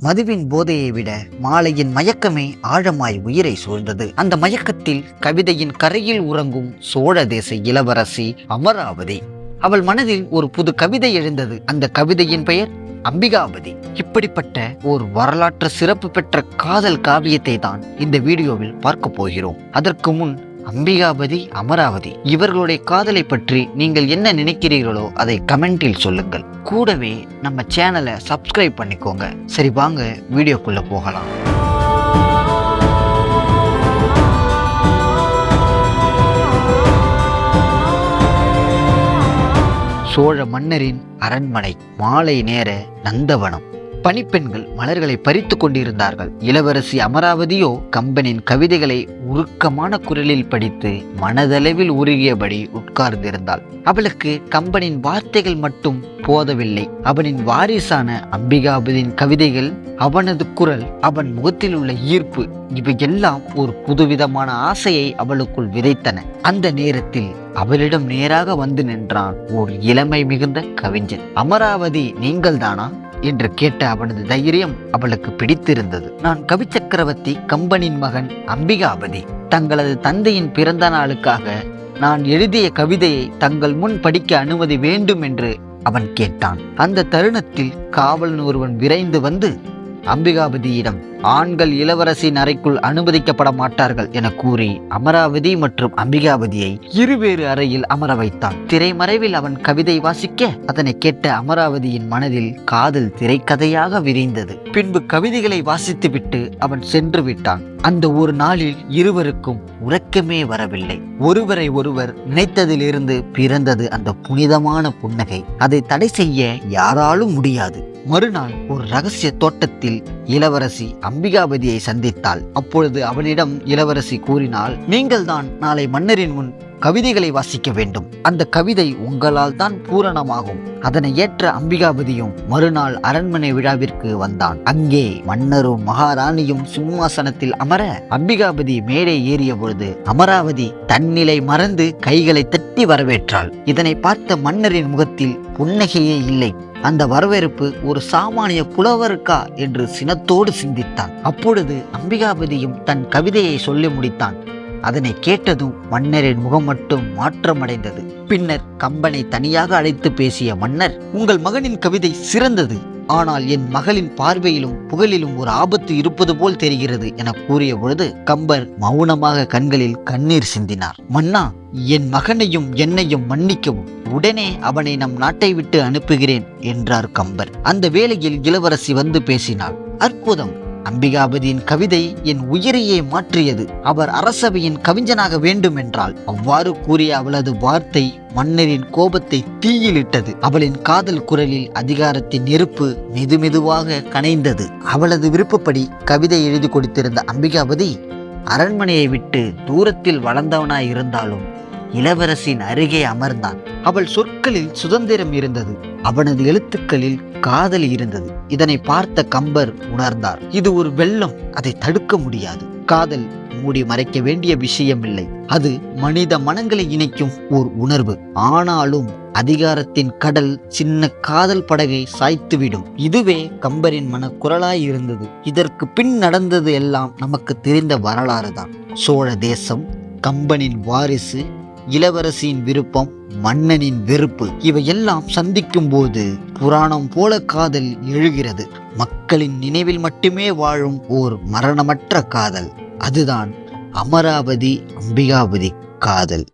மதுவின் போதையை விட மாலையின் மயக்கமே ஆழமாய் உயிரை சூழ்ந்தது. அந்த மயக்கத்தில் கவிதையின் கரையில் உறங்கும் சோழ தேச இளவரசி அமராவதி. அவள் மனதில் ஒரு புது கவிதை எழுந்தது. அந்த கவிதையின் பெயர் அம்பிகாபதி. இப்படிப்பட்ட ஒரு வரலாற்று சிறப்பு பெற்ற காதல் காவியத்தை தான் இந்த வீடியோவில் பார்க்க போகிறோம். அதற்கு முன் அம்பிகாபதி, அமராவதி இவர்களுடைய காதலை பற்றி நீங்கள் என்ன நினைக்கிறீர்களோ அதை கமெண்டில் சொல்லுங்கள். கூடவே நம்ம சேனலை சப்ஸ்கிரைப் பண்ணிக்கோங்க. சரி, வாங்க வீடியோக்குள்ள போகலாம். சோழ மன்னரின் அரண்மனை, மாலை நேர நந்தவனம். பணிப்பெண்கள் மலர்களை பறித்து கொண்டிருந்தார்கள். இளவரசி அமராவதியோ கம்பனின் கவிதைகளை உருக்கமான குரலில் படித்து மனதளவில் உருகியபடி உட்கார்ந்திருந்தாள். அவளுக்கு கம்பனின் வார்த்தைகள் மட்டும் போதவில்லை. அவனின் வாரிசான அம்பிகாபதியின் கவிதைகள், அவனது குரல், அவன் முகத்தில் உள்ள ஈர்ப்பு, இவையெல்லாம் ஒரு புதுவிதமான ஆசையை அவளுக்குள் விதைத்தன. அந்த நேரத்தில் அவளிடம் நேராக வந்து நின்றான் ஒரு இளமை மிகுந்த கவிஞன். அமராவதி, நீங்கள் தானா என்று கேட்ட அவனது தைரியம் அவளுக்கு பிடித்திருந்தது. நான் கவி சக்கரவர்த்தி கம்பனின் மகன் அம்பிகாபதி. தங்களது தந்தையின் பிறந்த நாளுக்காக நான் எழுதிய கவிதையை தங்கள் முன் படிக்க அனுமதி வேண்டும் என்று அவன் கேட்டான். அந்த தருணத்தில் காவலன் ஒருவன் விரைந்து வந்து அம்பிகாபதியிடம், ஆண்கள் இளவரசின் அறைக்குள் அனுமதிக்கப்பட மாட்டார்கள் என கூறி அமராவதி மற்றும் அம்பிகாபதியை இருவேறு அறையில் அமர வைத்தான். திரைமறைவில் அவன் கவிதை வாசிக்க அதனை கேட்ட அமராவதியின் மனதில் காதல் திரைக்கதையாக விரிந்தது. பின்பு கவிதைகளை வாசித்துவிட்டு அவன் சென்று விட்டான். அந்த ஒரு நாளில் இருவருக்கும் உறக்கமே வரவில்லை. ஒருவரை ஒருவர் நினைத்ததிலிருந்து பிறந்தது அந்த புனிதமான புன்னகை. அதை தடை செய்ய யாராலும் முடியாது. மறுநாள் ஒரு ரகசிய தோட்டத்தில் இளவரசி அம்பிகாபதியை சந்தித்தாள். அப்பொழுது அவனிடம் இளவரசி கூறினாள், நீங்கள் தான் நாளை மன்னரின் முன் கவிதைகளை வாசிக்க வேண்டும். அந்த கவிதை உங்களால் தான் பூரணமாகும். அதனை ஏற்ற அம்பிகாபதியும் மறுநாள் அரண்மனை விழாவிற்கு வந்தான். அங்கே மன்னரும் மகாராணியும் சிம்மாசனத்தில் அமர அம்பிகாபதி மேடை ஏறிய பொழுது அமராவதி தன்னிலை மறந்து கைகளை தட்டி வரவேற்றாள். இதனை பார்த்த மன்னரின் முகத்தில் புன்னகையே இல்லை. அந்த வரவேற்பு ஒரு சாமானிய புலவருக்கா என்று சினத்தோடு சிந்தித்தான். அப்பொழுது அம்பிகாபதியும் தன் கவிதையை சொல்லி முடித்தான். அதனை கேட்டதும் மன்னரின் முகம் மட்டும் மாற்றமடைந்தது. பின்னர் கம்பனை தனியாக அழைத்து பேசிய மன்னர், உங்கள் மகனின் கவிதை சிறந்தது. ஆனால் என் மகளின் பார்வையிலும் புகழிலும் ஒரு ஆபத்து இருப்பது போல் தெரிகிறது என கூறிய பொழுது கம்பர் மௌனமாக கண்களில் கண்ணீர் சிந்தினார். மன்னா, என் மகனையும் என்னையும் மன்னிக்கவும். உடனே அவனை நம் நாட்டை விட்டு அனுப்புகிறேன் என்றார் கம்பர். அந்த வேளையில் இளவரசி வந்து பேசினாள். அற்புதம்! அம்பிகாபதியின் கவிதை என் உயிரையே மாற்றியது. அவர் அரசவையின் கவிஞனாக வேண்டும் என்றாள். அவ்வாறு கூறிய அவளது வார்த்தை மன்னரின் கோபத்தை தீயிலிட்டது. அவளின் காதல் குரலில் அதிகாரத்தின் நெருப்பு மெதுமெதுவாக கனைந்தது. அவளது விருப்பப்படி கவிதை எழுதி கொடுத்திருந்த அம்பிகாபதி அரண்மனையை விட்டு தூரத்தில் வளர்ந்தவனாய் இருந்தாலும் இளவரசின் அருகே அமர்ந்தான். அவள் சொற்களில் சுதந்திரம் இருந்தது. அவனது எழுத்துக்களில் காதல் இருந்தது. இதனை பார்த்த கம்பர் உணர்ந்தார், இது ஒரு வெள்ளம், அதை தடுக்க முடியாது. காதல் மூடி மறைக்க வேண்டிய விஷயமில்லை. அது மனித மனங்களை இணைக்கும் ஓர் உணர்வு. ஆனாலும் அதிகாரத்தின் கடல் சின்ன காதல் படகை சாய்த்துவிடும். இதுவே கம்பரின் மனக்குரலாய் இருந்தது. இதற்கு பின் நடந்தது எல்லாம் நமக்கு தெரிந்த வரலாறு தான். சோழ தேசம், கம்பனின் வாரிசு, இளவரசியின் விருப்பம், மன்னனின் வெறுப்பு, இவையெல்லாம் சந்திக்கும் போது புராணம் போல காதல் எழுகிறது. மக்களின் நினைவில் மட்டுமே வாழும் ஓர் மரணமற்ற காதல். அதுதான் அமராவதி அம்பிகாபதி காதல்.